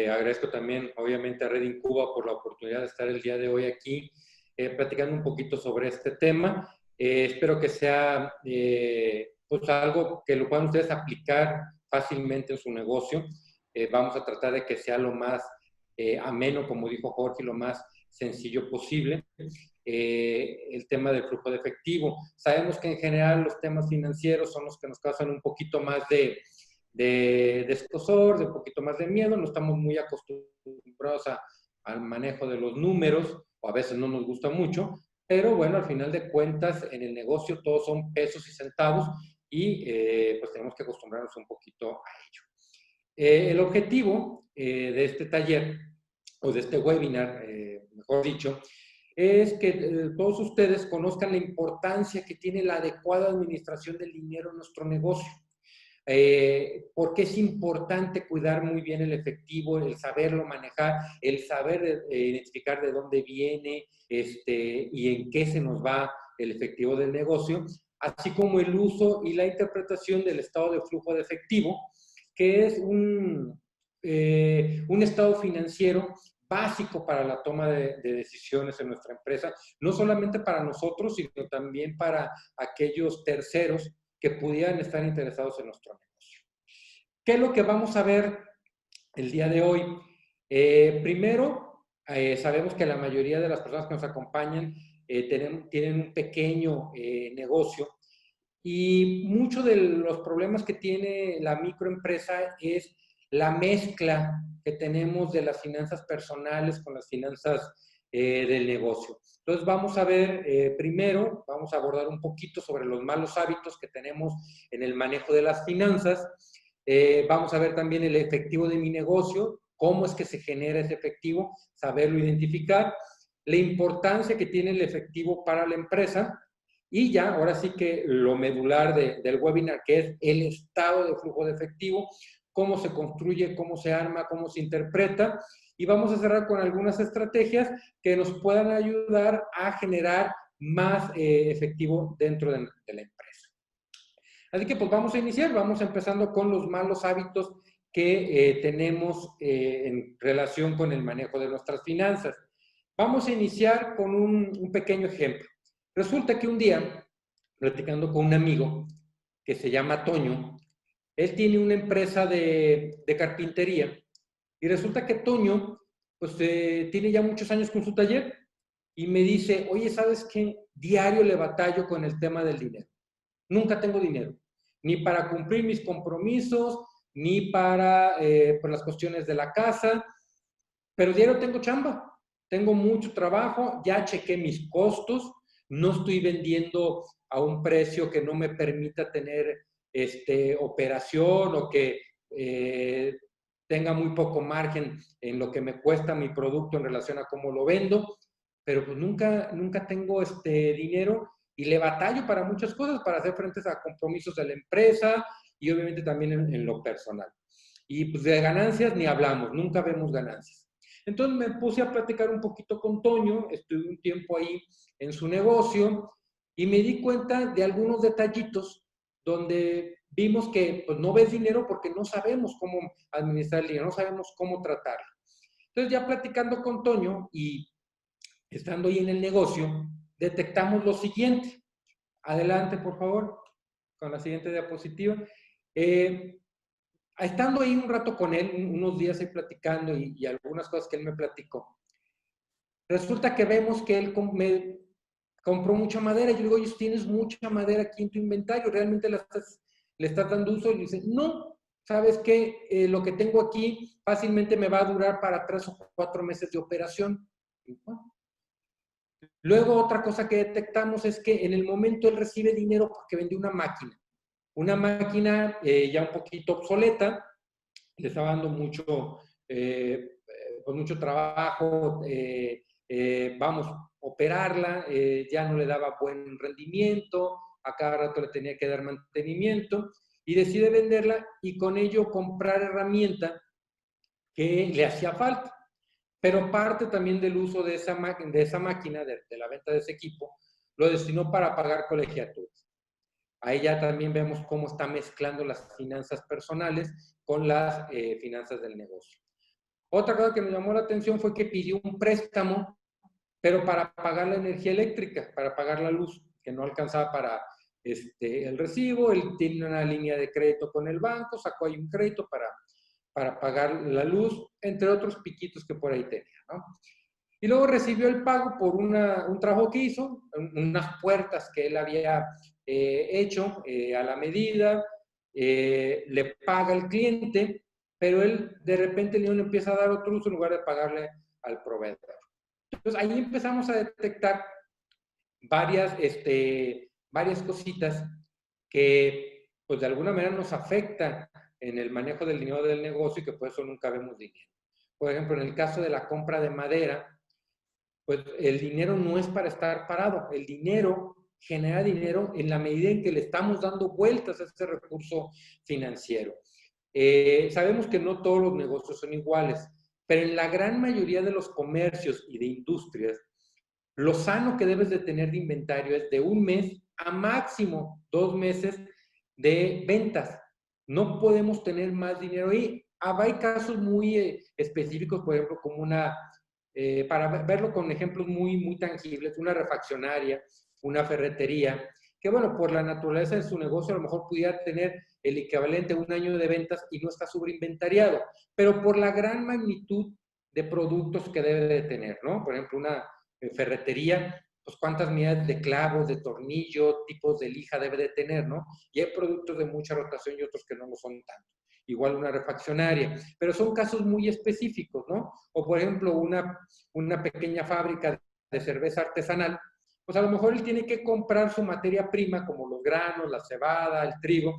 Agradezco también, obviamente, a Red Incuba por la oportunidad de estar el día de hoy aquí platicando un poquito sobre este tema. Espero que sea pues algo que lo puedan ustedes aplicar fácilmente en su negocio. Vamos a tratar de que sea lo más ameno, como dijo Jorge, lo más sencillo posible. El tema del flujo de efectivo. Sabemos que en general los temas financieros son los que nos causan un poquito más de escozor, de un poquito más de miedo, no estamos muy acostumbrados al manejo de los números, o a veces no nos gusta mucho, pero bueno, al final de cuentas, en el negocio todos son pesos y centavos y pues tenemos que acostumbrarnos un poquito a ello. El objetivo de este taller, o de este webinar, mejor dicho, es que todos ustedes conozcan la importancia que tiene la adecuada administración del dinero en nuestro negocio. Porque es importante cuidar muy bien el efectivo, el saberlo manejar, el saber identificar de dónde viene y en qué se nos va el efectivo del negocio, así como el uso y la interpretación del estado de flujo de efectivo, que es un estado financiero básico para la toma de decisiones en nuestra empresa, no solamente para nosotros, sino también para aquellos terceros que pudieran estar interesados en nuestro negocio. ¿Qué es lo que vamos a ver el día de hoy? Primero, sabemos que la mayoría de las personas que nos acompañan tienen un pequeño negocio y muchos de los problemas que tiene la microempresa es la mezcla que tenemos de las finanzas personales con las finanzas del negocio. Entonces vamos a ver, primero, vamos a abordar un poquito sobre los malos hábitos que tenemos en el manejo de las finanzas. Vamos a ver también el efectivo de mi negocio, cómo es que se genera ese efectivo, saberlo identificar, la importancia que tiene el efectivo para la empresa y ya, ahora sí que lo medular del webinar, que es el estado de flujo de efectivo, cómo se construye, cómo se arma, cómo se interpreta. Y vamos a cerrar con algunas estrategias que nos puedan ayudar a generar más efectivo dentro de la empresa. Así que pues vamos a iniciar, vamos empezando con los malos hábitos que tenemos en relación con el manejo de nuestras finanzas. Vamos a iniciar con un pequeño ejemplo. Resulta que un día, platicando con un amigo que se llama Toño, él tiene una empresa de carpintería y resulta que Toño pues tiene ya muchos años con su taller y me dice, oye, ¿sabes qué? Diario le batallo con el tema del dinero. Nunca tengo dinero, ni para cumplir mis compromisos, ni para por las cuestiones de la casa, pero diario tengo chamba, tengo mucho trabajo, ya chequé mis costos, no estoy vendiendo a un precio que no me permita tener operación o que tenga muy poco margen en lo que me cuesta mi producto en relación a cómo lo vendo, pero pues nunca tengo dinero y le batallo para muchas cosas, para hacer frente a compromisos de la empresa y obviamente también en lo personal. Y pues de ganancias ni hablamos, nunca vemos ganancias. Entonces me puse a platicar un poquito con Toño, estuve un tiempo ahí en su negocio y me di cuenta de algunos detallitos donde vimos que pues, no ves dinero porque no sabemos cómo administrar el dinero, no sabemos cómo tratarlo. Entonces ya platicando con Toño y estando ahí en el negocio, detectamos lo siguiente. Adelante, por favor, con la siguiente diapositiva. Estando ahí un rato con él, unos días ahí platicando y algunas cosas que él me platicó, resulta que vemos que él me compró mucha madera. Y yo digo, oye, tienes mucha madera aquí en tu inventario, ¿realmente le estás dando uso? Y dice, no, ¿sabes qué? Lo que tengo aquí fácilmente me va a durar para 3 o 4 meses de operación. Y, bueno. Luego, otra cosa que detectamos es que en el momento él recibe dinero porque vendió una máquina ya un poquito obsoleta, le estaba dando pues mucho trabajo, vamos, operarla, ya no le daba buen rendimiento, a cada rato le tenía que dar mantenimiento, y decide venderla y con ello comprar herramienta que le hacía falta. Pero parte también del uso de esa máquina, de la venta de ese equipo, lo destinó para pagar colegiaturas. Ahí ya también vemos cómo está mezclando las finanzas personales con las finanzas del negocio. Otra cosa que me llamó la atención fue que pidió un préstamo, pero para pagar la energía eléctrica, para pagar la luz, que no alcanzaba para el recibo. Él tiene una línea de crédito con el banco, sacó ahí un crédito para pagar la luz, entre otros piquitos que por ahí tenía, ¿no? Y luego recibió el pago por un trabajo que hizo, unas puertas que él había hecho a la medida, le paga el cliente, pero él de repente le empieza a dar otro uso en lugar de pagarle al proveedor. Entonces ahí empezamos a detectar varias cositas que pues de alguna manera nos afectan en el manejo del dinero del negocio y que por eso nunca vemos dinero. Por ejemplo, en el caso de la compra de madera, pues el dinero no es para estar parado. El dinero genera dinero en la medida en que le estamos dando vueltas a ese recurso financiero. Sabemos que no todos los negocios son iguales, pero en la gran mayoría de los comercios y de industrias, lo sano que debes de tener de inventario es de un mes a máximo 2 meses de ventas. No podemos tener más dinero ahí. Hay casos muy específicos, por ejemplo, como para verlo con ejemplos muy tangibles, una refaccionaria, una ferretería, que bueno, por la naturaleza de su negocio a lo mejor pudiera tener el equivalente a un año de ventas y no está sobreinventariado, pero por la gran magnitud de productos que debe de tener, ¿no? Por ejemplo, una ferretería, pues cuántas medidas de clavos, de tornillo, tipos de lija debe de tener, ¿no? Y hay productos de mucha rotación y otros que no lo son tanto. Igual una refaccionaria, pero son casos muy específicos, ¿no? O por ejemplo, una pequeña fábrica de cerveza artesanal, pues a lo mejor él tiene que comprar su materia prima, como los granos, la cebada, el trigo,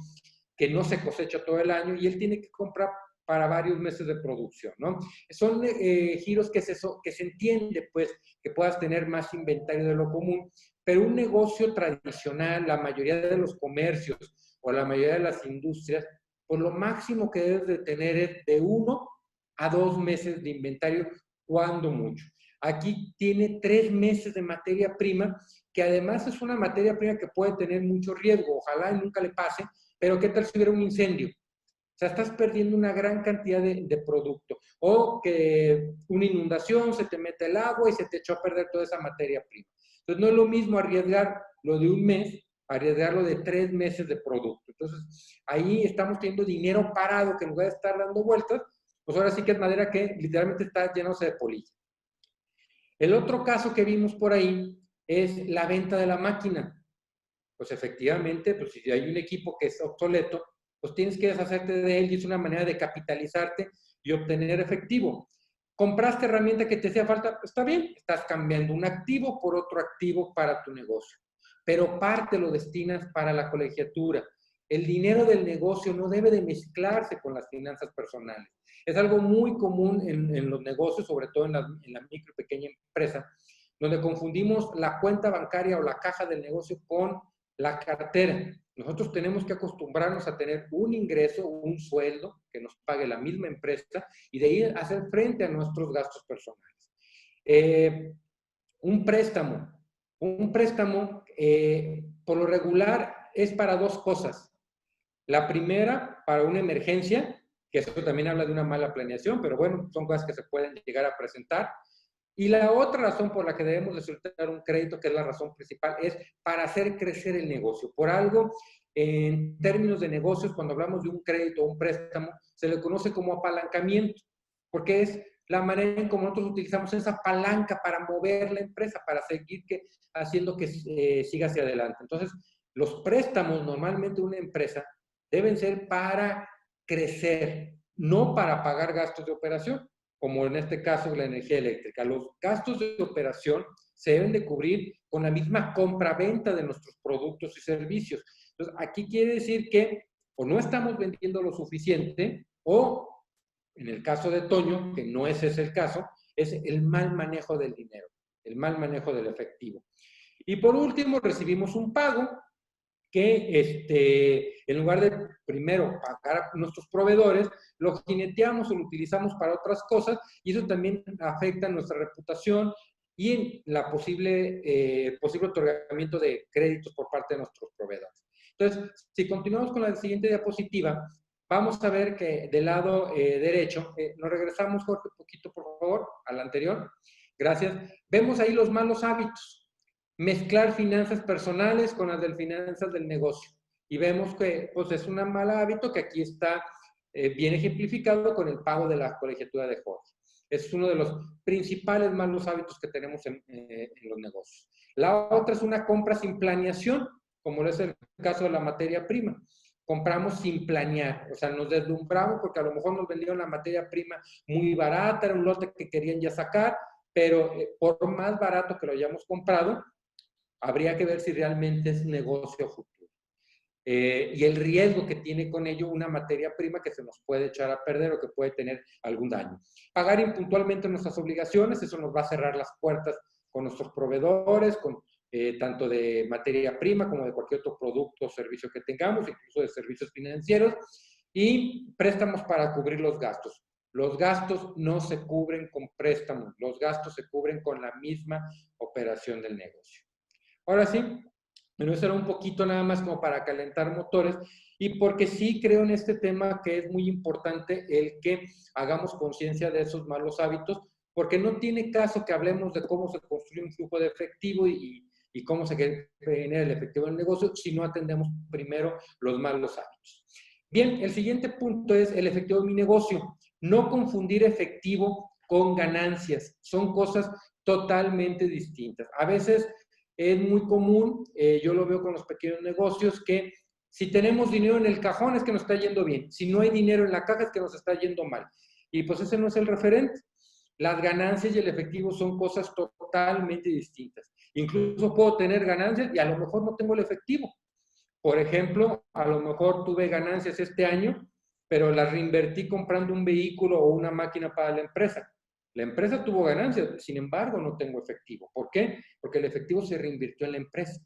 que no se cosecha todo el año, y él tiene que comprar para varios meses de producción, ¿no? Son giros que se entiende, pues, que puedas tener más inventario de lo común, pero un negocio tradicional, la mayoría de los comercios o la mayoría de las industrias, pues lo máximo que debes de tener es de 1 a 2 meses de inventario, cuando mucho. Aquí tiene 3 meses de materia prima, que además es una materia prima que puede tener mucho riesgo, ojalá nunca le pase, pero ¿qué tal si hubiera un incendio? O sea, estás perdiendo una gran cantidad de producto. O que una inundación, se te mete el agua y se te echó a perder toda esa materia prima. Entonces, no es lo mismo arriesgar lo de un mes, arriesgarlo de 3 meses de producto. Entonces, ahí estamos teniendo dinero parado que en lugar de estar dando vueltas, pues ahora sí que es madera que literalmente está llenándose de polilla. El otro caso que vimos por ahí es la venta de la máquina. Pues efectivamente, pues si hay un equipo que es obsoleto, pues tienes que deshacerte de él y es una manera de capitalizarte y obtener efectivo. Compraste herramienta que te hacía falta, está bien, estás cambiando un activo por otro activo para tu negocio, pero parte lo destinas para la colegiatura. El dinero del negocio no debe de mezclarse con las finanzas personales. Es algo muy común en los negocios, sobre todo en la micro y pequeña empresa, donde confundimos la cuenta bancaria o la caja del negocio con la cartera. Nosotros tenemos que acostumbrarnos a tener un ingreso, un sueldo que nos pague la misma empresa y de ahí hacer frente a nuestros gastos personales. Un préstamo. Un préstamo, por lo regular, es para 2 cosas. La primera, para una emergencia, que eso también habla de una mala planeación, pero bueno, son cosas que se pueden llegar a presentar. Y la otra razón por la que debemos de solicitar un crédito, que es la razón principal, es para hacer crecer el negocio. Por algo, en términos de negocios, cuando hablamos de un crédito o un préstamo, se le conoce como apalancamiento, porque es la manera en cómo nosotros utilizamos esa palanca para mover la empresa, para seguir haciendo que siga hacia adelante. Entonces, los préstamos normalmente de una empresa deben ser para crecer, no para pagar gastos de operación, como en este caso la energía eléctrica. Los gastos de operación se deben de cubrir con la misma compra-venta de nuestros productos y servicios. Entonces, aquí quiere decir que o no estamos vendiendo lo suficiente, o en el caso de Toño, que no ese es el caso, es el mal manejo del dinero, el mal manejo del efectivo. Y por último, recibimos un pago, que en lugar de primero pagar a nuestros proveedores, lo jineteamos o lo utilizamos para otras cosas y eso también afecta nuestra reputación y en la posible otorgamiento de créditos por parte de nuestros proveedores. Entonces, si continuamos con la siguiente diapositiva, vamos a ver que del lado derecho, nos regresamos, Jorge, un poquito, por favor, al anterior. Gracias. Vemos ahí los malos hábitos. Mezclar finanzas personales con las de finanzas del negocio. Y vemos que pues, es un mal hábito que aquí está bien ejemplificado con el pago de la colegiatura de Jorge. Es uno de los principales malos hábitos que tenemos en los negocios. La otra es una compra sin planeación, como es el caso de la materia prima. Compramos sin planear, o sea, nos deslumbramos porque a lo mejor nos vendieron la materia prima muy barata, era un lote que querían ya sacar, pero por más barato que lo hayamos comprado, habría que ver si realmente es negocio futuro. Y el riesgo que tiene con ello una materia prima que se nos puede echar a perder o que puede tener algún daño. Pagar impuntualmente nuestras obligaciones, eso nos va a cerrar las puertas con nuestros proveedores, con tanto de materia prima como de cualquier otro producto o servicio que tengamos, incluso de servicios financieros, y préstamos para cubrir los gastos. Los gastos no se cubren con préstamos, los gastos se cubren con la misma operación del negocio. Ahora sí, pero eso era un poquito nada más como para calentar motores y porque sí creo en este tema que es muy importante el que hagamos conciencia de esos malos hábitos, porque no tiene caso que hablemos de cómo se construye un flujo de efectivo y cómo se genera el efectivo en el negocio si no atendemos primero los malos hábitos. Bien, el siguiente punto es el efectivo de mi negocio. No confundir efectivo con ganancias. Son cosas totalmente distintas. A veces es muy común, yo lo veo con los pequeños negocios, que si tenemos dinero en el cajón es que nos está yendo bien. Si no hay dinero en la caja es que nos está yendo mal. Y pues ese no es el referente. Las ganancias y el efectivo son cosas totalmente distintas. Incluso puedo tener ganancias y a lo mejor no tengo el efectivo. Por ejemplo, a lo mejor tuve ganancias este año, pero las reinvertí comprando un vehículo o una máquina para la empresa. La empresa tuvo ganancias, sin embargo, no tengo efectivo. ¿Por qué? Porque el efectivo se reinvirtió en la empresa.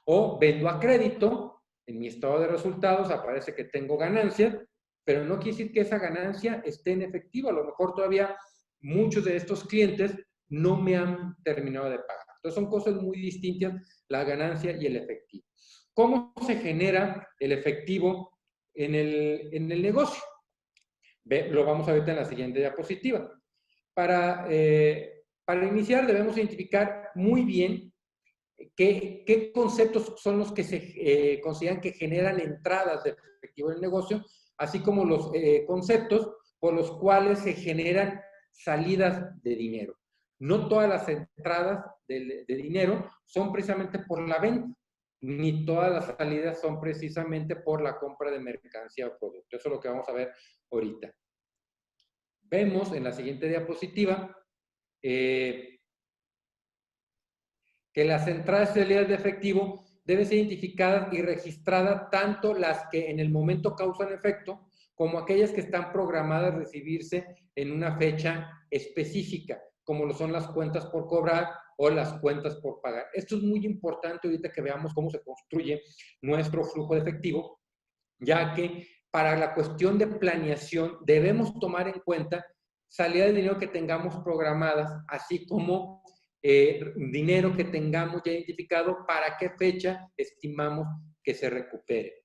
O vendo a crédito, en mi estado de resultados aparece que tengo ganancias, pero no quiere decir que esa ganancia esté en efectivo. A lo mejor todavía muchos de estos clientes no me han terminado de pagar. Entonces son cosas muy distintas, la ganancia y el efectivo. ¿Cómo se genera el efectivo en el negocio? Lo vamos a ver en la siguiente diapositiva. Para iniciar debemos identificar muy bien qué conceptos son los que se consideran que generan entradas de efectivo en el negocio, así como los conceptos por los cuales se generan salidas de dinero. No todas las entradas de dinero son precisamente por la venta, ni todas las salidas son precisamente por la compra de mercancía o producto. Eso es lo que vamos a ver ahorita. Vemos en la siguiente diapositiva que las entradas y salidas de efectivo deben ser identificadas y registradas tanto las que en el momento causan efecto como aquellas que están programadas a recibirse en una fecha específica, como lo son las cuentas por cobrar o las cuentas por pagar. Esto es muy importante ahorita que veamos cómo se construye nuestro flujo de efectivo, ya que para la cuestión de planeación debemos tomar en cuenta salidas de dinero que tengamos programadas, así como dinero que tengamos ya identificado para qué fecha estimamos que se recupere.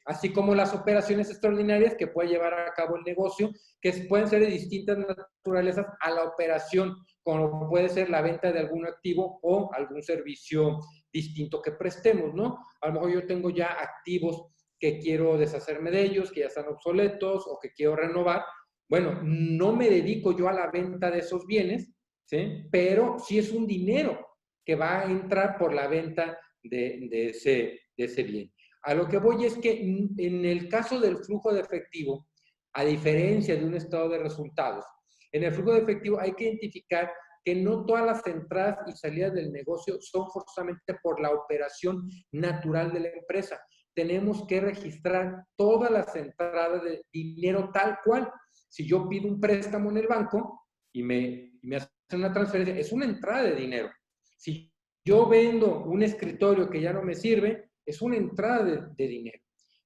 Así como las operaciones extraordinarias que puede llevar a cabo el negocio, que pueden ser de distintas naturalezas a la operación, como puede ser la venta de algún activo o algún servicio distinto que prestemos, ¿no? A lo mejor yo tengo ya activos que quiero deshacerme de ellos, que ya están obsoletos o que quiero renovar. Bueno, no me dedico yo a la venta de esos bienes, ¿sí? Pero sí es un dinero que va a entrar por la venta de ese bien. A lo que voy es que en el caso del flujo de efectivo, a diferencia de un estado de resultados, en el flujo de efectivo hay que identificar que no todas las entradas y salidas del negocio son forzosamente por la operación natural de la empresa. Tenemos que registrar todas las entradas de dinero tal cual. Si yo pido un préstamo en el banco y me hacen una transferencia, es una entrada de dinero. Si yo vendo un escritorio que ya no me sirve, es una entrada de dinero.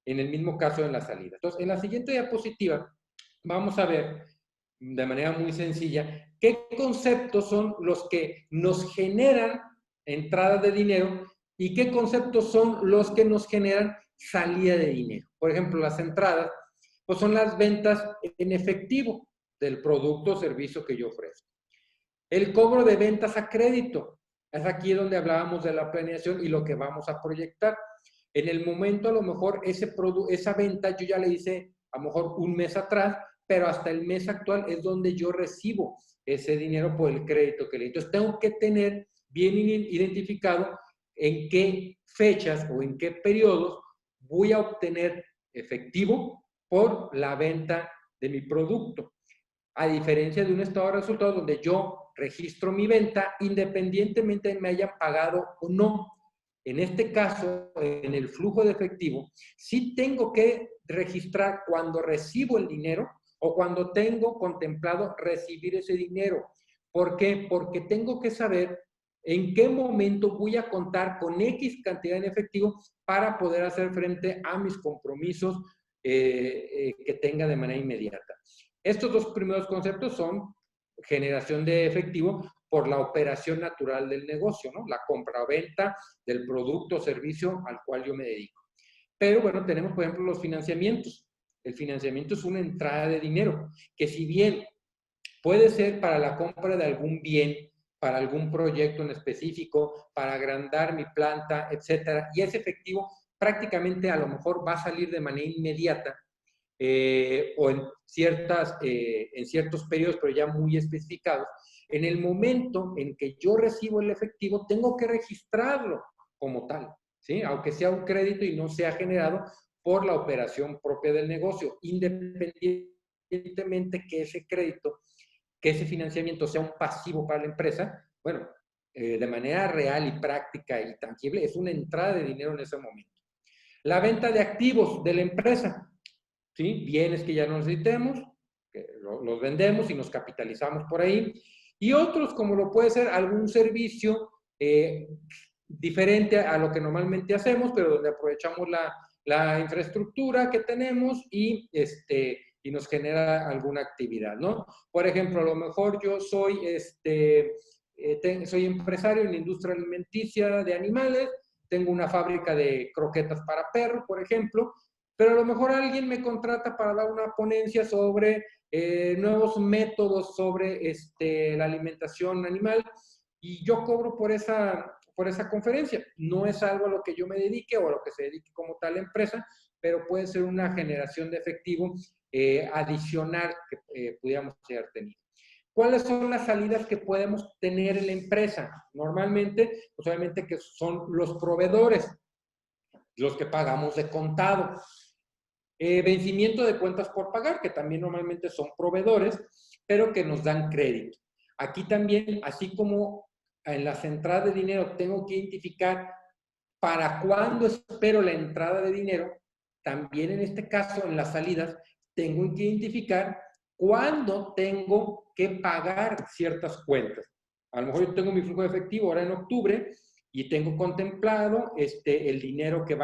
En el mismo caso en la salida. Entonces, en la siguiente diapositiva vamos a ver de manera muy sencilla qué conceptos son los que nos generan entrada de dinero y qué conceptos son los que nos generan salida de dinero. Por ejemplo, las entradas pues son las ventas en efectivo del producto o servicio que yo ofrezco. El cobro de ventas a crédito. Es aquí donde hablábamos de la planeación y lo que vamos a proyectar. En el momento, a lo mejor, esa venta yo ya le hice, a lo mejor, un mes atrás, pero hasta el mes actual es donde yo recibo ese dinero por el crédito que le doy. Entonces, tengo que tener bien identificado en qué fechas o en qué periodos voy a obtener efectivo por la venta de mi producto. A diferencia de un estado de resultados donde yo registro mi venta independientemente de me hayan pagado o no. En este caso, en el flujo de efectivo, sí tengo que registrar cuando recibo el dinero o cuando tengo contemplado recibir ese dinero. ¿Por qué? Porque tengo que saber en qué momento voy a contar con X cantidad en efectivo para poder hacer frente a mis compromisos que tenga de manera inmediata. Estos dos primeros conceptos son generación de efectivo por la operación natural del negocio, ¿no? La compra-venta del producto o servicio al cual yo me dedico. Pero bueno, tenemos por ejemplo los financiamientos. El financiamiento es una entrada de dinero, que si bien puede ser para la compra de algún bien, para algún proyecto en específico, para agrandar mi planta, etcétera, y ese efectivo prácticamente a lo mejor va a salir de manera inmediata, o en ciertos periodos, pero ya muy especificados. En el momento en que yo recibo el efectivo, tengo que registrarlo como tal, ¿sí? Aunque sea un crédito y no sea generado por la operación propia del negocio, independientemente que ese crédito, que ese financiamiento sea un pasivo para la empresa, bueno, de manera real y práctica y tangible, es una entrada de dinero en ese momento. La venta de activos de la empresa, ¿sí? Bienes que ya no necesitemos, que los vendemos y nos capitalizamos por ahí. Y otros, como lo puede ser algún servicio diferente a lo que normalmente hacemos, pero donde aprovechamos la infraestructura que tenemos y nos genera alguna actividad, ¿no? Por ejemplo, a lo mejor yo soy, soy empresario en la industria alimenticia de animales, tengo una fábrica de croquetas para perros, por ejemplo, pero a lo mejor alguien me contrata para dar una ponencia sobre nuevos métodos sobre la alimentación animal y yo cobro por esa conferencia. No es algo a lo que yo me dedique o a lo que se dedique como tal la empresa, pero puede ser una generación de efectivo adicional que pudiéramos haber tenido. ¿Cuáles son las salidas que podemos tener en la empresa? Normalmente, pues obviamente que son los proveedores, los que pagamos de contado. Vencimiento de cuentas por pagar, que también normalmente son proveedores, pero que nos dan crédito. Aquí también, así como en las entradas de dinero tengo que identificar para cuándo espero la entrada de dinero, también en este caso, en las salidas, tengo que identificar cuándo tengo que pagar ciertas cuentas. A lo mejor yo tengo mi flujo de efectivo ahora en octubre y tengo contemplado el dinero que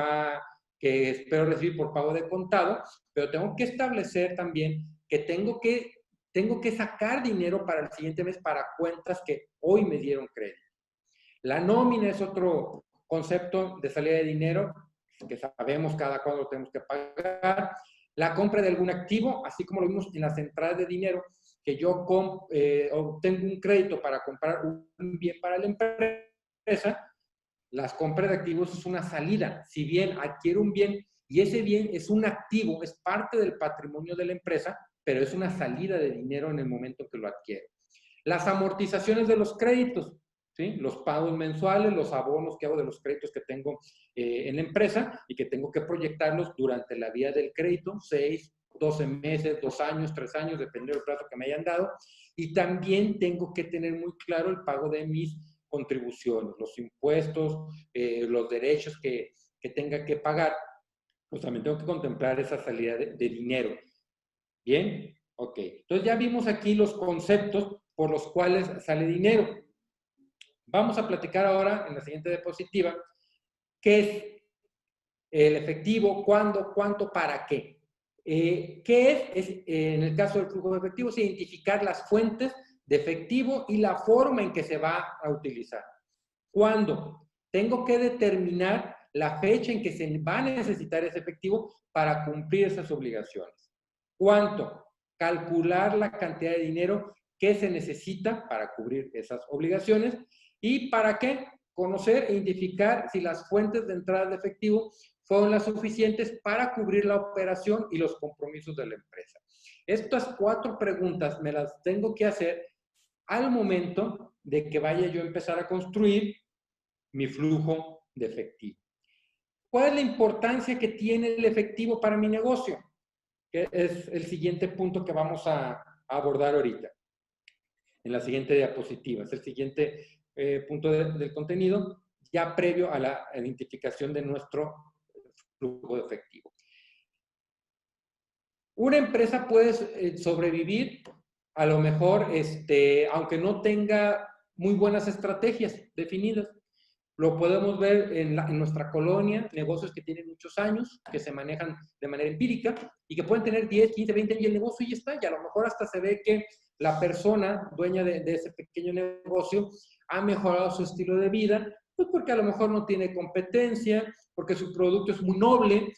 espero recibir por pago de contado, pero tengo que establecer también que tengo que sacar dinero para el siguiente mes para cuentas que hoy me dieron crédito. La nómina es otro concepto de salida de dinero que sabemos cada cuándo tenemos que pagar. La compra de algún activo, así como lo vimos en las entradas de dinero, que yo obtengo un crédito para comprar un bien para la empresa. Las compras de activos es una salida. Si bien adquiero un bien y ese bien es un activo, es parte del patrimonio de la empresa, pero es una salida de dinero en el momento que lo adquiero. Las amortizaciones de los créditos, ¿sí? Los pagos mensuales, los abonos que hago de los créditos que tengo en la empresa y que tengo que proyectarlos durante la vida del crédito, 6, 12 meses, 2 años, 3 años, dependiendo del plazo que me hayan dado. Y también tengo que tener muy claro el pago de mis contribuciones, los impuestos, los derechos que tenga que pagar, pues también tengo que contemplar esa salida de dinero. ¿Bien? Ok. Entonces ya vimos aquí los conceptos por los cuales sale dinero. Vamos a platicar ahora en la siguiente diapositiva qué es el efectivo, cuándo, cuánto, para qué. ¿Qué es? En el caso del flujo de efectivo, es identificar las fuentes de efectivo y la forma en que se va a utilizar. ¿Cuándo? Tengo que determinar la fecha en que se va a necesitar ese efectivo para cumplir esas obligaciones. ¿Cuánto? Calcular la cantidad de dinero que se necesita para cubrir esas obligaciones. ¿Y para qué? Conocer e identificar si las fuentes de entrada de efectivo fueron las suficientes para cubrir la operación y los compromisos de la empresa. Estas 4 preguntas me las tengo que hacer al momento de que vaya yo a empezar a construir mi flujo de efectivo. ¿Cuál es la importancia que tiene el efectivo para mi negocio? Que es el siguiente punto que vamos a abordar ahorita, en la siguiente diapositiva. Es el siguiente punto del contenido, ya previo a la identificación de nuestro flujo de efectivo. Una empresa puede sobrevivir, a lo mejor, aunque no tenga muy buenas estrategias definidas. Lo podemos ver en nuestra colonia, negocios que tienen muchos años, que se manejan de manera empírica y que pueden tener 10, 15, 20 años y el negocio ya está. Y a lo mejor hasta se ve que la persona dueña de ese pequeño negocio ha mejorado su estilo de vida, pues porque a lo mejor no tiene competencia, porque su producto es muy noble,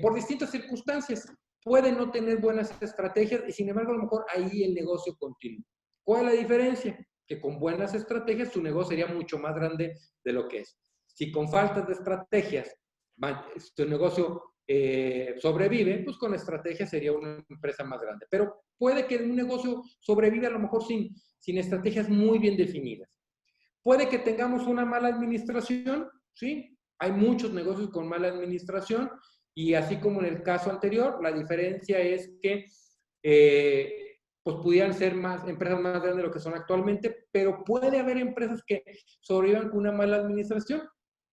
por distintas circunstancias. Puede no tener buenas estrategias y sin embargo a lo mejor ahí el negocio continúa. ¿Cuál es la diferencia? Que con buenas estrategias su negocio sería mucho más grande de lo que es. Si con faltas de estrategias tu negocio sobrevive, pues con estrategias sería una empresa más grande. Pero puede que un negocio sobreviva a lo mejor sin estrategias muy bien definidas. Puede que tengamos una mala administración, ¿sí? Hay muchos negocios con mala administración y así como en el caso anterior, la diferencia es que pues pudieran ser empresas más grandes de lo que son actualmente, pero puede haber empresas que sobrevivan con una mala administración.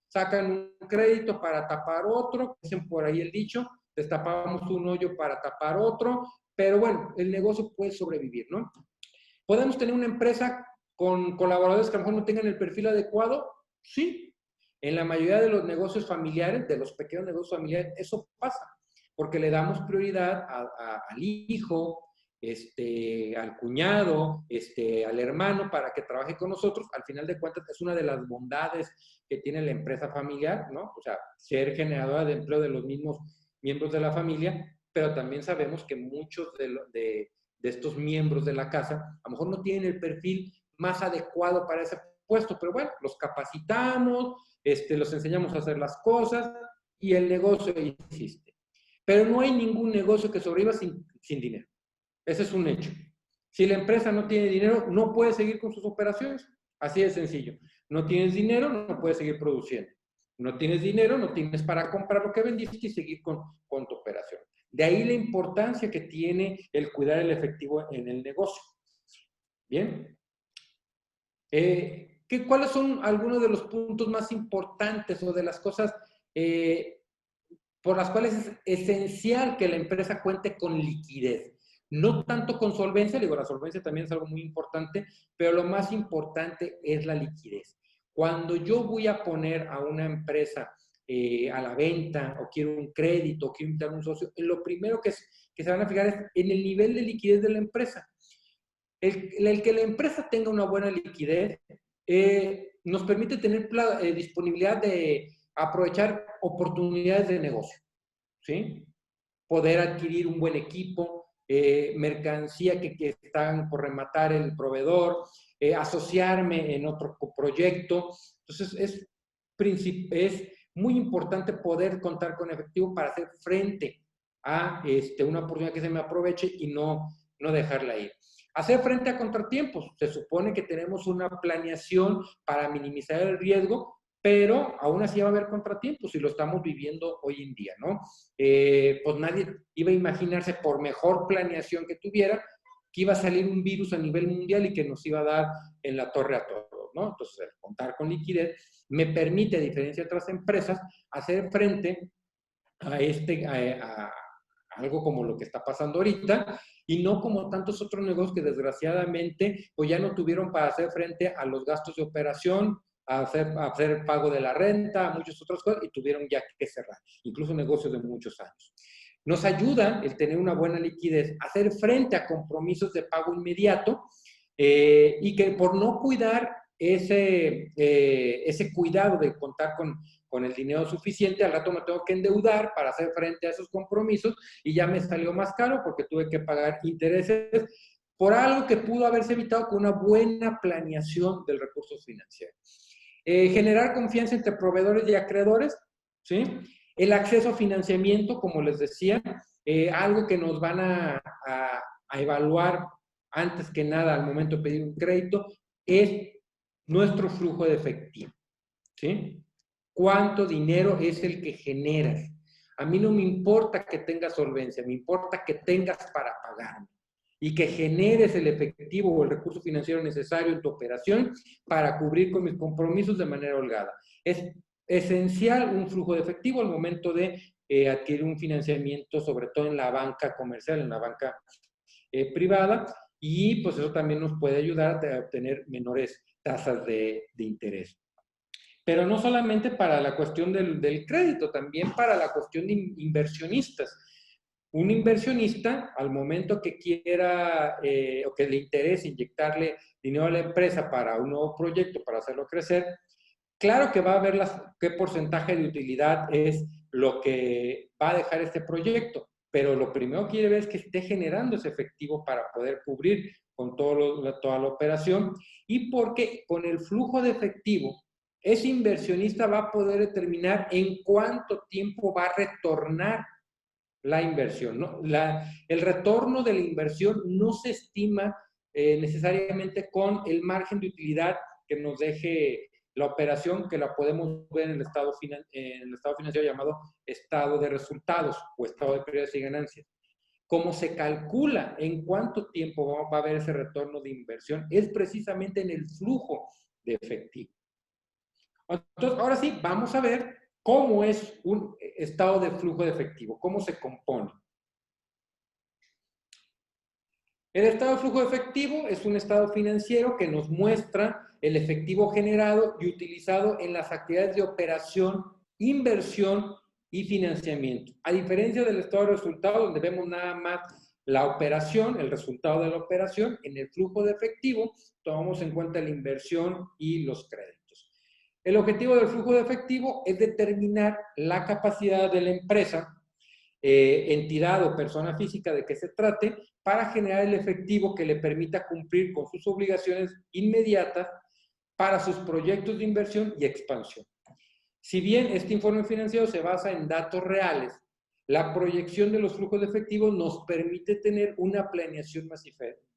Sacan un crédito para tapar otro, dicen por ahí el dicho, destapamos un hoyo para tapar otro, pero bueno, el negocio puede sobrevivir, ¿no? Podemos tener una empresa con colaboradores que a lo mejor no tengan el perfil adecuado, sí. En la mayoría de los negocios familiares, de los pequeños negocios familiares, eso pasa, porque le damos prioridad al hijo, al cuñado, al hermano para que trabaje con nosotros. Al final de cuentas, es una de las bondades que tiene la empresa familiar, ¿no? O sea, ser generadora de empleo de los mismos miembros de la familia, pero también sabemos que muchos de estos miembros de la casa a lo mejor no tienen el perfil más adecuado para ese puesto, pero bueno, los capacitamos, los enseñamos a hacer las cosas y el negocio existe. Pero no hay ningún negocio que sobreviva sin dinero. Ese es un hecho. Si la empresa no tiene dinero, no puede seguir con sus operaciones. Así de sencillo. No tienes dinero, no puedes seguir produciendo. No tienes dinero, no tienes para comprar lo que vendiste y seguir con tu operación. De ahí la importancia que tiene el cuidar el efectivo en el negocio. Bien. ¿Cuáles son algunos de los puntos más importantes o de las cosas por las cuales es esencial que la empresa cuente con liquidez? No tanto con solvencia, digo, la solvencia también es algo muy importante, pero lo más importante es la liquidez. Cuando yo voy a poner a una empresa a la venta, o quiero un crédito, o quiero invitar a un socio, lo primero que se van a fijar es en el nivel de liquidez de la empresa. El que la empresa tenga una buena liquidez nos permite tener disponibilidad de aprovechar oportunidades de negocio, ¿sí? Poder adquirir un buen equipo, mercancía que están por rematar el proveedor, asociarme en otro proyecto. Entonces, es muy importante poder contar con efectivo para hacer frente a una oportunidad que se me aproveche y no dejarla ir. Hacer frente a contratiempos. Se supone que tenemos una planeación para minimizar el riesgo, pero aún así va a haber contratiempos y lo estamos viviendo hoy en día, ¿no? Pues nadie iba a imaginarse, por mejor planeación que tuviera, que iba a salir un virus a nivel mundial y que nos iba a dar en la torre a todos, ¿no? Entonces, contar con liquidez me permite, a diferencia de otras empresas, hacer frente a algo como lo que está pasando ahorita, y no como tantos otros negocios que desgraciadamente pues ya no tuvieron para hacer frente a los gastos de operación, hacer pago de la renta, muchas otras cosas, y tuvieron ya que cerrar, incluso negocios de muchos años. Nos ayuda el tener una buena liquidez, hacer frente a compromisos de pago inmediato, y que por no cuidar ese cuidado de contar con el dinero suficiente, al rato me tengo que endeudar para hacer frente a esos compromisos y ya me salió más caro porque tuve que pagar intereses por algo que pudo haberse evitado con una buena planeación del recurso financiero. Generar confianza entre proveedores y acreedores, ¿sí? El acceso a financiamiento, como les decía, algo que nos van a evaluar antes que nada al momento de pedir un crédito, es nuestro flujo de efectivo, ¿sí? ¿Cuánto dinero es el que generas? A mí no me importa que tengas solvencia, me importa que tengas para pagarme y que generes el efectivo o el recurso financiero necesario en tu operación para cubrir con mis compromisos de manera holgada. Es esencial un flujo de efectivo al momento de adquirir un financiamiento, sobre todo en la banca comercial, en la banca privada, y pues eso también nos puede ayudar a obtener menores tasas de interés. Pero no solamente para la cuestión del crédito, también para la cuestión de inversionistas. Un inversionista, al momento que quiera o que le interese inyectarle dinero a la empresa para un nuevo proyecto, para hacerlo crecer, claro que va a ver qué porcentaje de utilidad es lo que va a dejar este proyecto, pero lo primero que quiere ver es que esté generando ese efectivo para poder cubrir con toda la operación, y porque con el flujo de efectivo, ese inversionista va a poder determinar en cuánto tiempo va a retornar la inversión, ¿no? El retorno de la inversión no se estima necesariamente con el margen de utilidad que nos deje la operación, que la podemos ver en el estado financiero llamado estado de resultados o estado de pérdidas y ganancias. Cómo se calcula en cuánto tiempo va a haber ese retorno de inversión es precisamente en el flujo de efectivo. Entonces, ahora sí, vamos a ver cómo es un estado de flujo de efectivo, cómo se compone. El estado de flujo de efectivo es un estado financiero que nos muestra el efectivo generado y utilizado en las actividades de operación, inversión y financiamiento. A diferencia del estado de resultado, donde vemos nada más la operación, el resultado de la operación, en el flujo de efectivo tomamos en cuenta la inversión y los créditos. El objetivo del flujo de efectivo es determinar la capacidad de la empresa, entidad o persona física de que se trate, para generar el efectivo que le permita cumplir con sus obligaciones inmediatas para sus proyectos de inversión y expansión. Si bien este informe financiero se basa en datos reales, la proyección de los flujos de efectivo nos permite tener una planeación más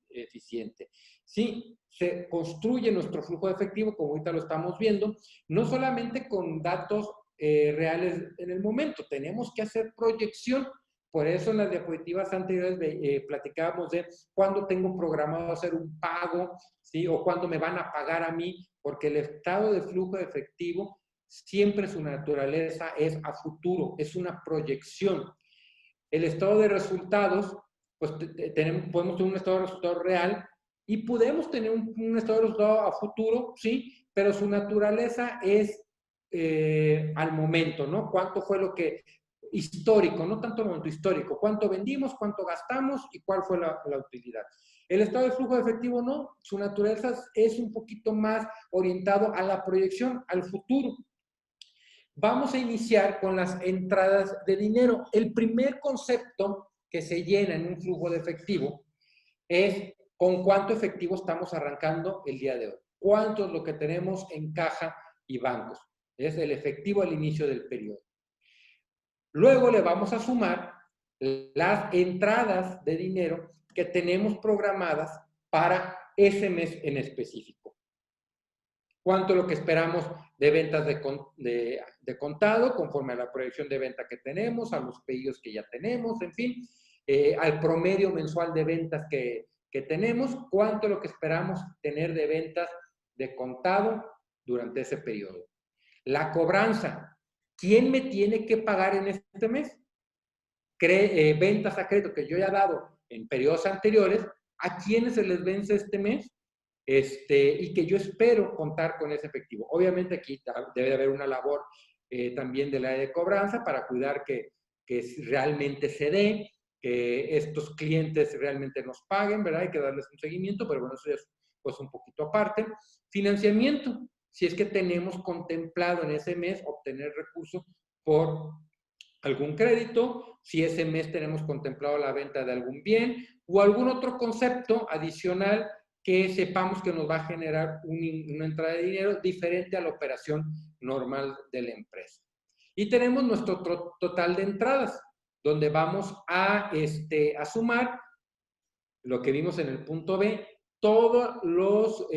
eficiente. Sí, se construye nuestro flujo de efectivo, como ahorita lo estamos viendo, no solamente con datos reales en el momento, tenemos que hacer proyección. Por eso en las diapositivas anteriores platicábamos de cuándo tengo programado hacer un pago, ¿sí? O cuándo me van a pagar a mí, porque el estado de flujo de efectivo siempre su naturaleza es a futuro, es una proyección. El estado de resultados, pues podemos tener un estado de resultados real y podemos tener un estado de resultados a futuro, sí, pero su naturaleza es al momento, ¿no? ¿Cuánto fue lo que histórico, no tanto el momento histórico, cuánto vendimos, cuánto gastamos y cuál fue la utilidad? El estado de flujo de efectivo no, su naturaleza es un poquito más orientado a la proyección, al futuro. Vamos a iniciar con las entradas de dinero. El primer concepto que se llena en un flujo de efectivo es con cuánto efectivo estamos arrancando el día de hoy. ¿Cuánto es lo que tenemos en caja y bancos? Es el efectivo al inicio del periodo. Luego le vamos a sumar las entradas de dinero que tenemos programadas para ese mes en específico. ¿Cuánto es lo que esperamos de ventas de contado, conforme a la proyección de venta que tenemos, a los pedidos que ya tenemos, en fin, al promedio mensual de ventas que tenemos? ¿Cuánto es lo que esperamos tener de ventas de contado durante ese periodo? La cobranza. ¿Quién me tiene que pagar en este mes? Ventas a crédito que yo ya he dado en periodos anteriores, ¿a quiénes se les vence este mes? y que yo espero contar con ese efectivo. Obviamente aquí debe de haber una labor también del área de cobranza para cuidar que realmente se dé, que estos clientes realmente nos paguen, ¿verdad? Hay que darles un seguimiento, pero bueno, eso ya es pues un poquito aparte. Financiamiento, si es que tenemos contemplado en ese mes obtener recursos por algún crédito, si ese mes tenemos contemplado la venta de algún bien o algún otro concepto adicional que sepamos que nos va a generar una entrada de dinero diferente a la operación normal de la empresa. Y tenemos nuestro total de entradas, donde vamos a sumar lo que vimos en el punto B, todos los,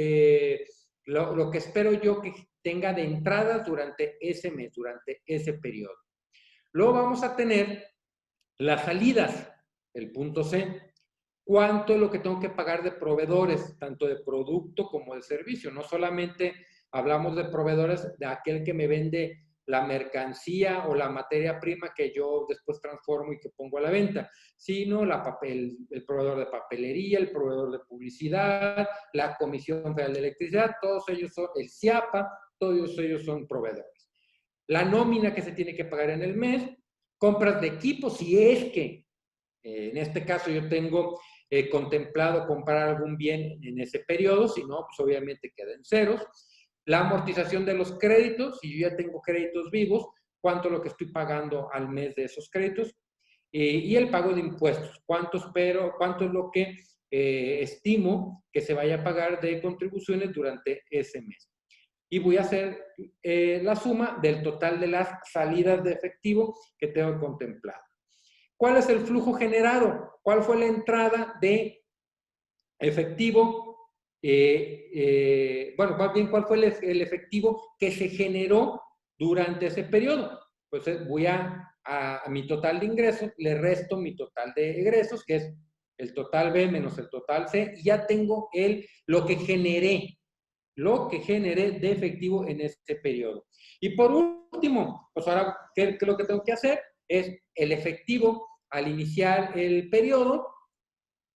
lo que espero yo que tenga de entradas durante ese mes, durante ese periodo. Luego vamos a tener las salidas, el punto C. ¿Cuánto es lo que tengo que pagar de proveedores, tanto de producto como de servicio? No solamente hablamos de proveedores de aquel que me vende la mercancía o la materia prima que yo después transformo y que pongo a la venta, sino el proveedor de papelería, el proveedor de publicidad, la Comisión Federal de Electricidad, todos ellos son, el CIAPA, todos ellos son proveedores. La nómina que se tiene que pagar en el mes, compras de equipo, si es que en este caso yo tengo contemplado comprar algún bien en ese periodo, si no, pues obviamente quedan ceros. La amortización de los créditos, si yo ya tengo créditos vivos, cuánto es lo que estoy pagando al mes de esos créditos. Y el pago de impuestos, cuánto es lo que estimo que se vaya a pagar de contribuciones durante ese mes. Y voy a hacer la suma del total de las salidas de efectivo que tengo contemplado. ¿Cuál es el flujo generado? ¿Cuál fue la entrada de efectivo? Bueno, más bien, ¿cuál fue el efectivo que se generó durante ese periodo? Pues voy a mi total de ingresos, le resto mi total de egresos, que es el total B menos el total C, y ya tengo lo que generé de efectivo en este periodo. Y por último, pues ahora, ¿qué es lo que tengo que hacer? Es el efectivo al iniciar el periodo,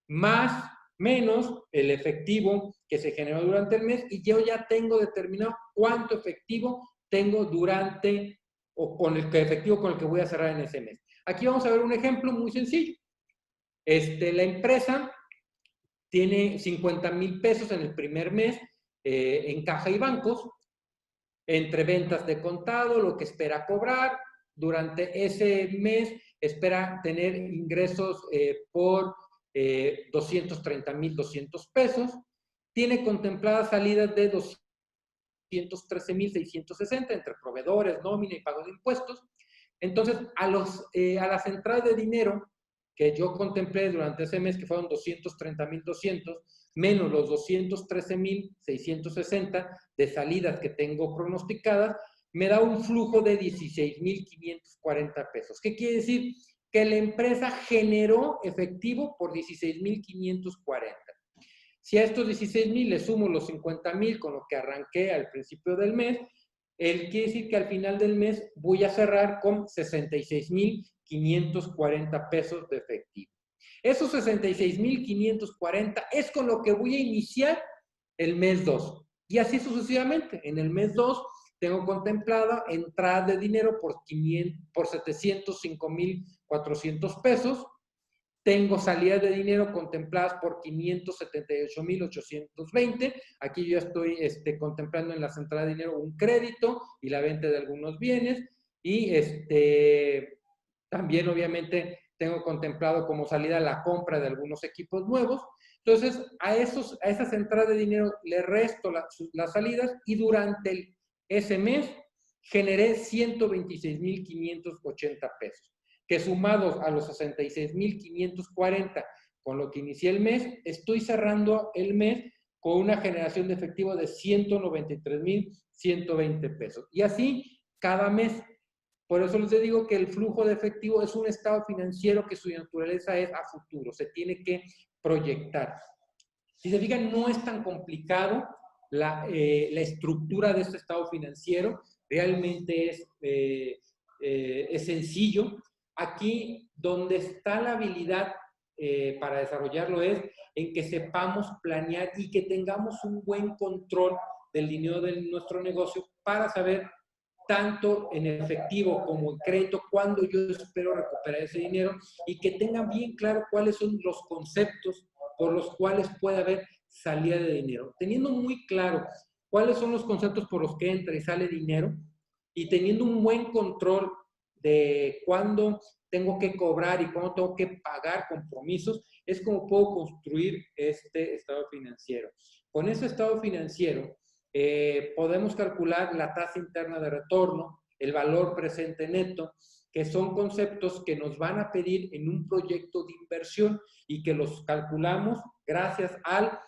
más menos el efectivo que se generó durante el mes, y yo ya tengo determinado cuánto efectivo tengo durante, o con el efectivo con el que voy a cerrar en ese mes. Aquí vamos a ver un ejemplo muy sencillo. La empresa tiene 50,000 pesos en el primer mes en caja y bancos, entre ventas de contado, lo que espera cobrar. Durante ese mes espera tener ingresos por 230,200 pesos. Tiene contempladas salidas de 213,660 entre proveedores, nómina y pago de impuestos. Entonces, a las entradas de dinero que yo contemplé durante ese mes, que fueron 230,200, menos los 213,660 de salidas que tengo pronosticadas, me da un flujo de 16,540 pesos. ¿Qué quiere decir? Que la empresa generó efectivo por 16,540. Si a estos 16,000 le sumo los 50,000 con lo que arranqué al principio del mes, quiere decir que al final del mes voy a cerrar con 66,540 pesos de efectivo. Esos 66,540 es con lo que voy a iniciar el mes 2. Y así sucesivamente. En el mes 2 tengo contemplada entrada de dinero por 705,400 pesos. Tengo salidas de dinero contempladas por 578,820. Aquí yo estoy contemplando en la entradas de dinero un crédito y la venta de algunos bienes. Y también, obviamente, tengo contemplado como salida la compra de algunos equipos nuevos. Entonces, a esas entradas de dinero le resto las salidas y durante ese mes generé 126,580 pesos, que sumados a los 66,540 con lo que inicié el mes, estoy cerrando el mes con una generación de efectivo de 193,120 pesos. Y así cada mes. Por eso les digo que el flujo de efectivo es un estado financiero que su naturaleza es a futuro, se tiene que proyectar. Si se fijan, no es tan complicado la estructura de este estado financiero, realmente es sencillo. Aquí, donde está la habilidad para desarrollarlo es en que sepamos planear y que tengamos un buen control del dinero de nuestro negocio para saber tanto en efectivo como en crédito cuándo yo espero recuperar ese dinero y que tengan bien claro cuáles son los conceptos por los cuales puede haber salida de dinero. Teniendo muy claro cuáles son los conceptos por los que entra y sale dinero y teniendo un buen control de cuándo tengo que cobrar y cuándo tengo que pagar compromisos, es como puedo construir este estado financiero. Con ese estado financiero podemos calcular la tasa interna de retorno, el valor presente neto, que son conceptos que nos van a pedir en un proyecto de inversión y que los calculamos gracias al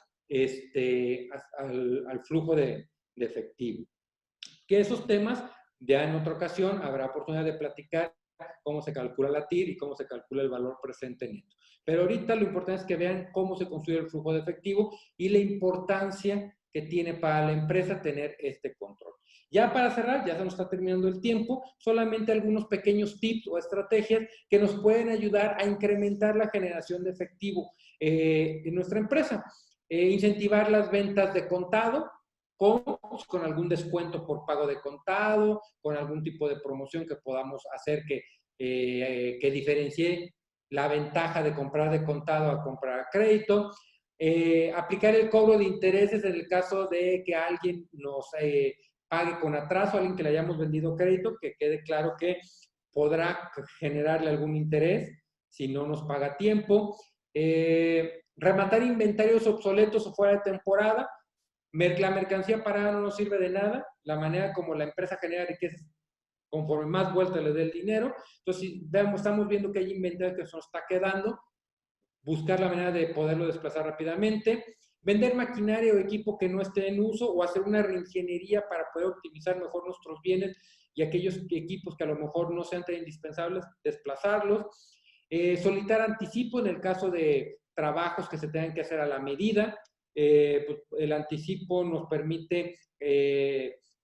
flujo de efectivo. Que esos temas, ya en otra ocasión, habrá oportunidad de platicar cómo se calcula la TIR y cómo se calcula el valor presente neto. Pero ahorita lo importante es que vean cómo se construye el flujo de efectivo y la importancia que tiene para la empresa tener este control. Ya para cerrar, ya se nos está terminando el tiempo, solamente algunos pequeños tips o estrategias que nos pueden ayudar a incrementar la generación de efectivo en nuestra empresa. Incentivar las ventas de contado, con algún descuento por pago de contado, con algún tipo de promoción que podamos hacer que diferencie la ventaja de comprar de contado a comprar a crédito. Aplicar el cobro de intereses en el caso de que alguien nos pague con atraso, alguien que le hayamos vendido crédito, que quede claro que podrá generarle algún interés si no nos paga a tiempo. Rematar inventarios obsoletos o fuera de temporada. La mercancía parada no nos sirve de nada. La manera como la empresa genera riqueza, conforme más vuelta le dé el dinero. Entonces, si estamos viendo que hay inventario que se nos está quedando, buscar la manera de poderlo desplazar rápidamente. Vender maquinaria o equipo que no esté en uso o hacer una reingeniería para poder optimizar mejor nuestros bienes y aquellos equipos que a lo mejor no sean tan indispensables, desplazarlos. Solicitar anticipo en el caso de trabajos que se tengan que hacer a la medida. Pues el anticipo nos permite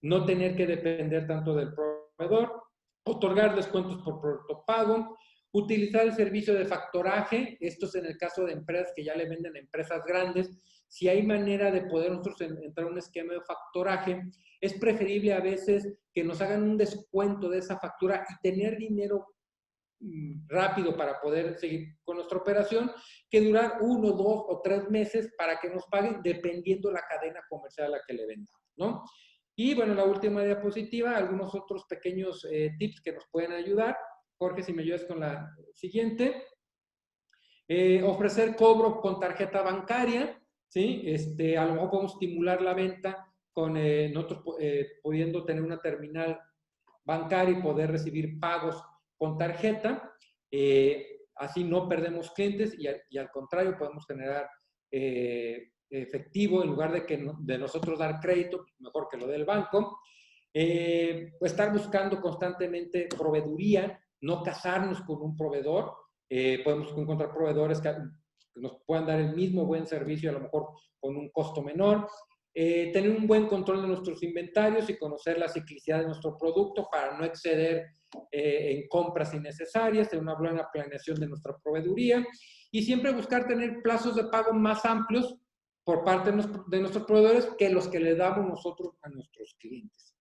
no tener que depender tanto del proveedor, otorgar descuentos por producto pago, utilizar el servicio de factoraje, esto es en el caso de empresas que ya le venden a empresas grandes, si hay manera de poder nosotros entrar a un esquema de factoraje, es preferible a veces que nos hagan un descuento de esa factura y tener dinero rápido para poder seguir con nuestra operación, que durar 1, 2 o 3 meses para que nos paguen dependiendo la cadena comercial a la que le vendamos, ¿no? Y bueno, la última diapositiva, algunos otros pequeños tips que nos pueden ayudar. Jorge, si me ayudas con la siguiente. Ofrecer cobro con tarjeta bancaria, ¿sí? A lo mejor podemos estimular la venta con nosotros pudiendo tener una terminal bancaria y poder recibir pagos con tarjeta. Así no perdemos clientes y al contrario podemos generar efectivo en lugar de nosotros dar crédito, mejor que lo del banco. Pues estar buscando constantemente proveeduría, no casarnos con un proveedor. Podemos encontrar proveedores que nos puedan dar el mismo buen servicio, a lo mejor con un costo menor. Tener un buen control de nuestros inventarios y conocer la ciclicidad de nuestro producto para no exceder en compras innecesarias, tener una buena planeación de nuestra proveeduría y siempre buscar tener plazos de pago más amplios por parte de nuestros proveedores que los que le damos nosotros a nuestros clientes.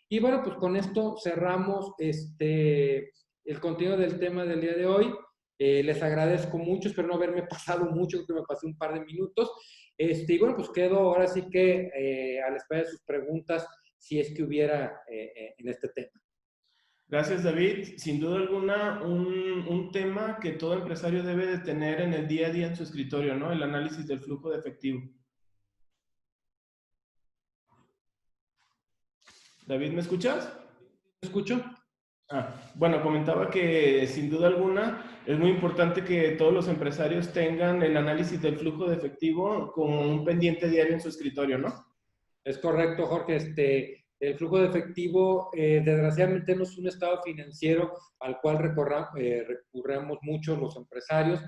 Y bueno, pues con esto cerramos el contenido del tema del día de hoy. Les agradezco mucho, espero no haberme pasado mucho, creo que me pasé un par de minutos. Y bueno, pues quedo ahora sí que a la espera de sus preguntas, si es que hubiera en este tema. Gracias, David. Sin duda alguna, un tema que todo empresario debe de tener en el día a día en su escritorio, ¿no? El análisis del flujo de efectivo. David, ¿me escuchas? ¿Me escucho? Bueno, comentaba que sin duda alguna es muy importante que todos los empresarios tengan el análisis del flujo de efectivo como un pendiente diario en su escritorio, ¿no? Es correcto, Jorge. El flujo de efectivo, desgraciadamente, no es un estado financiero al cual recurramos mucho los empresarios.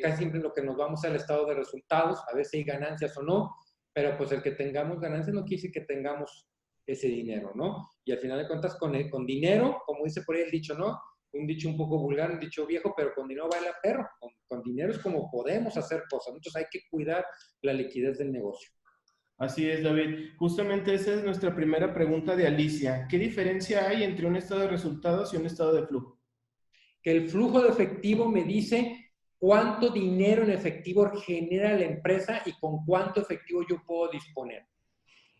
Casi siempre lo que nos vamos al estado de resultados, a veces hay ganancias o no, pero pues el que tengamos ganancias no quiere decir que tengamos ese dinero, ¿no? Y al final de cuentas, con dinero, como dice por ahí el dicho, ¿no? un dicho un poco vulgar, un dicho viejo, pero con dinero baila perro. Con dinero es como podemos hacer cosas. Entonces hay que cuidar la liquidez del negocio. Así es, David. Justamente esa es nuestra primera pregunta de Alicia. ¿Qué diferencia hay entre un estado de resultados y un estado de flujo? Que el flujo de efectivo me dice cuánto dinero en efectivo genera la empresa y con cuánto efectivo yo puedo disponer.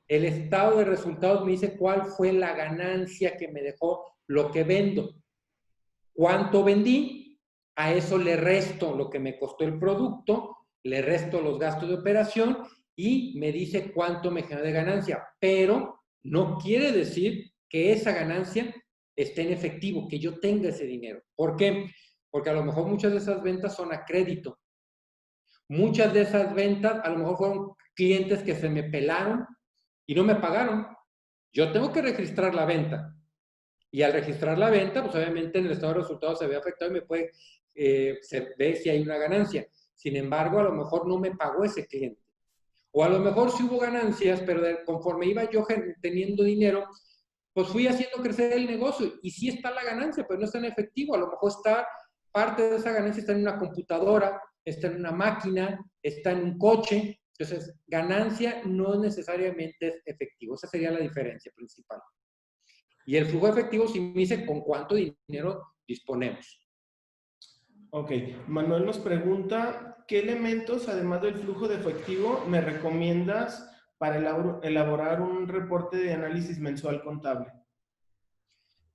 El estado de resultados me dice cuál fue la ganancia que me dejó lo que vendo. ¿Cuánto vendí? A eso le resto lo que me costó el producto, le resto los gastos de operación y me dice cuánto me generó de ganancia. Pero no quiere decir que esa ganancia esté en efectivo, que yo tenga ese dinero. ¿Por qué? Porque a lo mejor muchas de esas ventas son a crédito. Muchas de esas ventas a lo mejor fueron clientes que se me pelaron y no me pagaron. Yo tengo que registrar la venta. Y al registrar la venta, pues obviamente en el estado de resultados se ve afectado y me puede, se ve si hay una ganancia. Sin embargo, a lo mejor no me pagó ese cliente. O a lo mejor sí hubo ganancias, pero conforme iba yo teniendo dinero, pues fui haciendo crecer el negocio. Y sí está la ganancia, pero no está en efectivo. A lo mejor está, parte de esa ganancia está en una computadora, está en una máquina, está en un coche. Entonces, ganancia no necesariamente es efectivo. Esa sería la diferencia principal. Y el flujo efectivo sí me dice con cuánto dinero disponemos. Ok, Manuel nos pregunta, ¿qué elementos, además del flujo de efectivo, me recomiendas para elaborar un reporte de análisis mensual contable?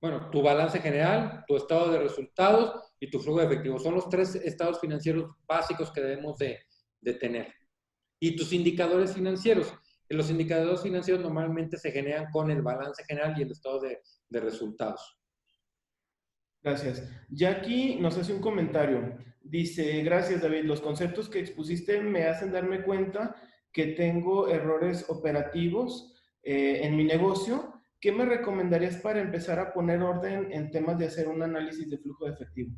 Bueno, tu balance general, tu estado de resultados y tu flujo de efectivo. Son los tres estados financieros básicos que debemos de tener. Y tus indicadores financieros. Los indicadores financieros normalmente se generan con el balance general y el estado de resultados. Gracias. Jackie nos hace un comentario. Dice, gracias David, los conceptos que expusiste me hacen darme cuenta que tengo errores operativos en mi negocio. ¿Qué me recomendarías para empezar a poner orden en temas de hacer un análisis de flujo de efectivo?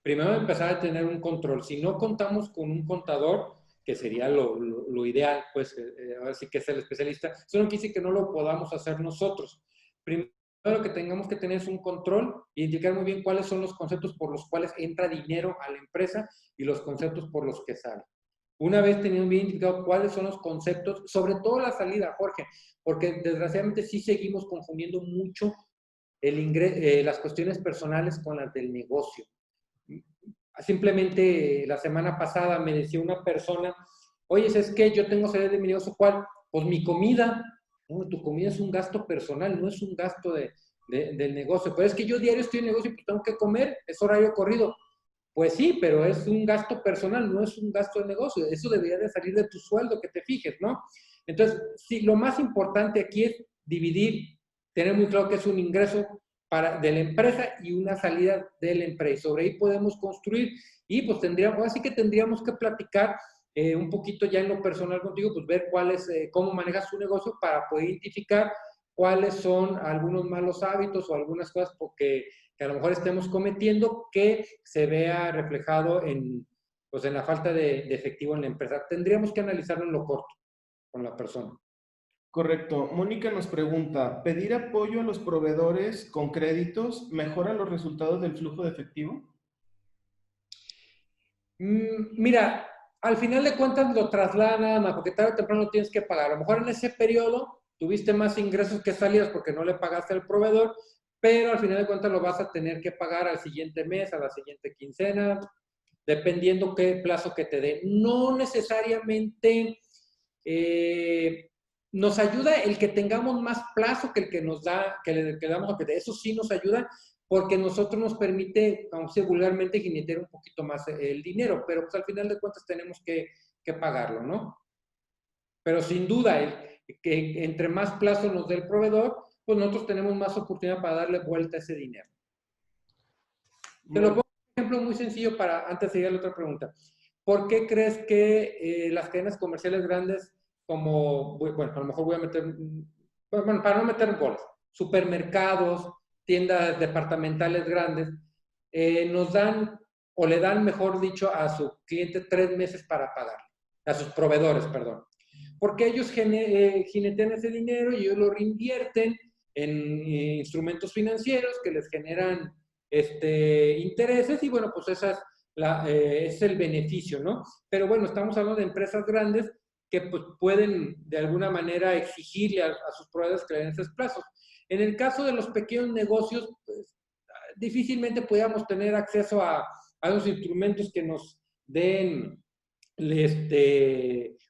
Primero empezar a tener un control. Si no contamos con un contador, que sería lo ideal, pues ahora sí que es el especialista, eso no quiere decir que no lo podamos hacer nosotros. Primero lo que tengamos que tener es un control y indicar muy bien cuáles son los conceptos por los cuales entra dinero a la empresa y los conceptos por los que sale. Una vez teniendo bien indicado cuáles son los conceptos, sobre todo la salida, Jorge, porque desgraciadamente sí seguimos confundiendo mucho las cuestiones personales con las del negocio. Simplemente la semana pasada me decía una persona, oye, ¿es que yo tengo salida de mi negocio? ¿Cuál? Pues mi comida. No, tu comida es un gasto personal, no es un gasto del negocio. Pero es que yo diario estoy en negocio y pues tengo que comer, es horario corrido. Pues sí, pero es un gasto personal, no es un gasto de negocio. Eso debería de salir de tu sueldo, que te fijes, ¿no? Entonces, sí, lo más importante aquí es dividir, tener muy claro que es un ingreso de la empresa y una salida de la empresa. Y sobre ahí podemos construir y pues tendríamos, así que tendríamos que platicar un poquito ya en lo personal contigo, pues ver cómo manejas tu negocio para poder identificar cuáles son algunos malos hábitos o algunas cosas que a lo mejor estemos cometiendo que se vea reflejado pues en la falta de efectivo en la empresa. Tendríamos que analizarlo en lo corto con la persona. Correcto. Mónica nos pregunta, ¿pedir apoyo a los proveedores con créditos mejora los resultados del flujo de efectivo? Mira, al final de cuentas lo trasladan nada más, porque tarde o temprano lo tienes que pagar. A lo mejor en ese periodo tuviste más ingresos que salidas porque no le pagaste al proveedor, pero al final de cuentas lo vas a tener que pagar al siguiente mes, a la siguiente quincena, dependiendo qué plazo que te dé. No necesariamente nos ayuda el que tengamos más plazo que el que nos da, que le damos, eso sí nos ayuda, porque nosotros nos permite, vamos a decir vulgarmente, jinetear un poquito más el dinero, pero pues al final de cuentas tenemos que pagarlo, ¿no? Pero sin duda, que entre más plazo nos dé el proveedor, pues nosotros tenemos más oportunidad para darle vuelta a ese dinero. Te lo pongo un ejemplo muy sencillo antes de ir a la otra pregunta. ¿Por qué crees que las cadenas comerciales grandes, como, bueno, a lo mejor voy a meter, bueno, para no meter goles, supermercados, tiendas departamentales grandes, nos dan, o le dan, mejor dicho, a su cliente 3 meses para pagar, a sus proveedores, perdón? Porque ellos jinetean ese dinero y ellos lo reinvierten en instrumentos financieros que les generan intereses y bueno, pues esa es el beneficio, ¿no? Pero bueno, estamos hablando de empresas grandes que pues, pueden de alguna manera exigirle a sus proveedores que le den esos plazos. En el caso de los pequeños negocios, pues, difícilmente podíamos tener acceso a los instrumentos que nos den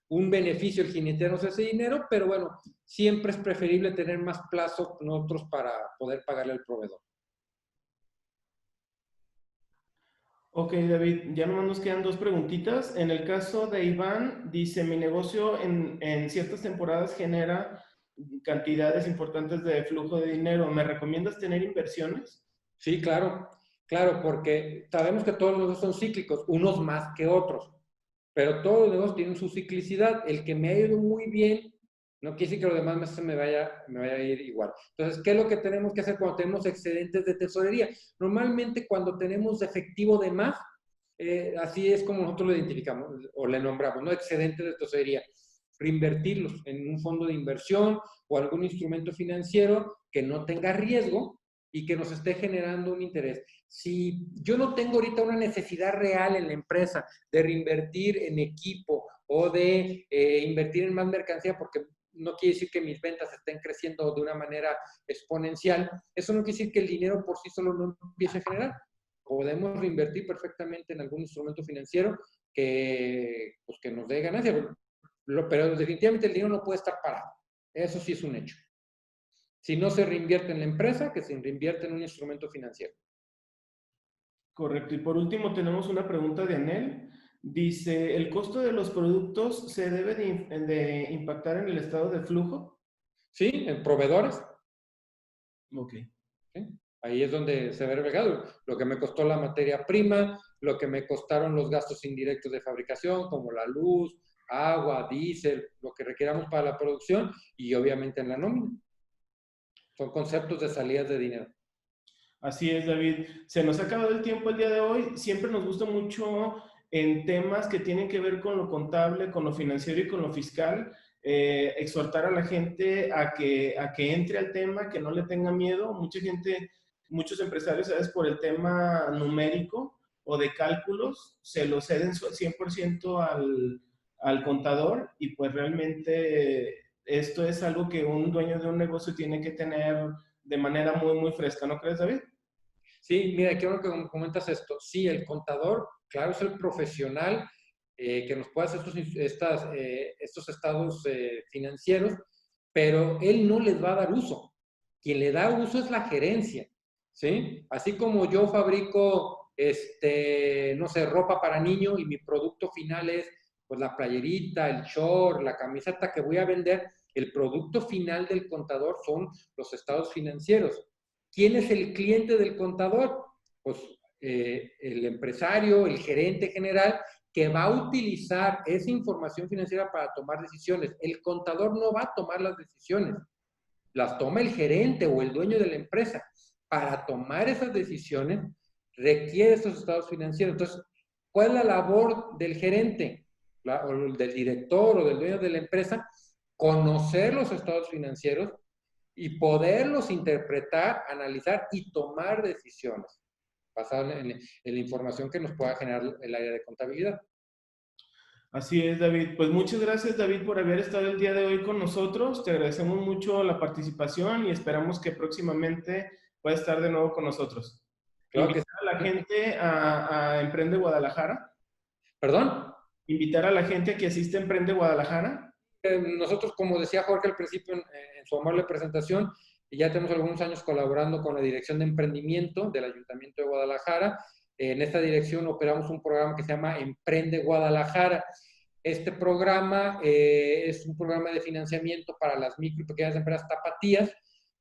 un beneficio el jinetearnos ese dinero, pero bueno, siempre es preferible tener más plazo nosotros para poder pagarle al proveedor. Ok, David, ya nomás nos quedan 2 preguntitas. En el caso de Iván, dice, mi negocio en ciertas temporadas genera cantidades importantes de flujo de dinero. ¿Me recomiendas tener inversiones? Sí, claro, claro, porque sabemos que todos los negocios son cíclicos, unos más que otros, pero todos los negocios tienen su ciclicidad. El que me ha ido muy bien, no quiere decir que los demás meses me vaya a ir igual. Entonces, ¿qué es lo que tenemos que hacer cuando tenemos excedentes de tesorería? Normalmente cuando tenemos efectivo de más, así es como nosotros lo identificamos o le nombramos, ¿no? Excedentes de tesorería. Reinvertirlos en un fondo de inversión o algún instrumento financiero que no tenga riesgo y que nos esté generando un interés. Si yo no tengo ahorita una necesidad real en la empresa de reinvertir en equipo o de invertir en más mercancía porque no quiere decir que mis ventas estén creciendo de una manera exponencial, eso no quiere decir que el dinero por sí solo no empiece a generar. Podemos reinvertir perfectamente en algún instrumento financiero pues, que nos dé ganancia, pero definitivamente el dinero no puede estar parado. Eso sí es un hecho. Si no se reinvierte en la empresa, que se reinvierte en un instrumento financiero. Correcto. Y por último tenemos una pregunta de Anel. Dice, ¿el costo de los productos se debe de impactar en el estado de flujo? Sí, en proveedores. Ok. ¿Sí? Ahí es donde se ve reflejado lo que me costó la materia prima, lo que me costaron los gastos indirectos de fabricación, como la luz, agua, diésel, lo que requiramos para la producción y obviamente en la nómina. Son conceptos de salidas de dinero. Así es, David. Se nos ha acabado el tiempo el día de hoy. Siempre nos gusta mucho en temas que tienen que ver con lo contable, con lo financiero y con lo fiscal, exhortar a la gente a que entre al tema, que no le tenga miedo. Mucha gente, muchos empresarios, ¿sabes? Por el tema numérico o de cálculos, se lo ceden 100% al contador y pues realmente esto es algo que un dueño de un negocio tiene que tener de manera muy, muy fresca, ¿no crees, David? Sí, mira, qué bueno que comentas esto. Sí, el contador, claro, es el profesional que nos puede hacer estos estados financieros, pero él no les va a dar uso. Quien le da uso es la gerencia, ¿sí? Así como yo fabrico, no sé, ropa para niño y mi producto final es, pues, la playerita, el short, la camiseta que voy a vender, el producto final del contador son los estados financieros. ¿Quién es el cliente del contador? Pues el empresario, el gerente general, que va a utilizar esa información financiera para tomar decisiones. El contador no va a tomar las decisiones, las toma el gerente o el dueño de la empresa. Para tomar esas decisiones requiere estos estados financieros. Entonces, ¿cuál es la labor del gerente, o del director o del dueño de la empresa? Conocer los estados financieros y poderlos interpretar, analizar y tomar decisiones basadas en la información que nos pueda generar el área de contabilidad. Así es, David. Pues muchas gracias, David, por haber estado el día de hoy con nosotros. Te agradecemos mucho la participación y esperamos que próximamente puedas estar de nuevo con nosotros. Claro que Invitar a la gente a Emprende Guadalajara. ¿Perdón? Invitar a la gente a que asista a Emprende Guadalajara. Nosotros, como decía Jorge al principio en su amable presentación, ya tenemos algunos años colaborando con la Dirección de Emprendimiento del Ayuntamiento de Guadalajara. En esta dirección operamos un programa que se llama Emprende Guadalajara. Este programa es un programa de financiamiento para las micro y pequeñas empresas tapatías,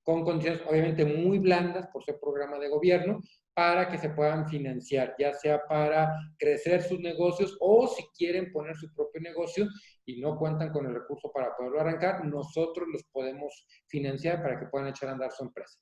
con condiciones obviamente muy blandas por ser programa de gobierno, para que se puedan financiar, ya sea para crecer sus negocios o si quieren poner su propio negocio y no cuentan con el recurso para poderlo arrancar, nosotros los podemos financiar para que puedan echar a andar su empresa.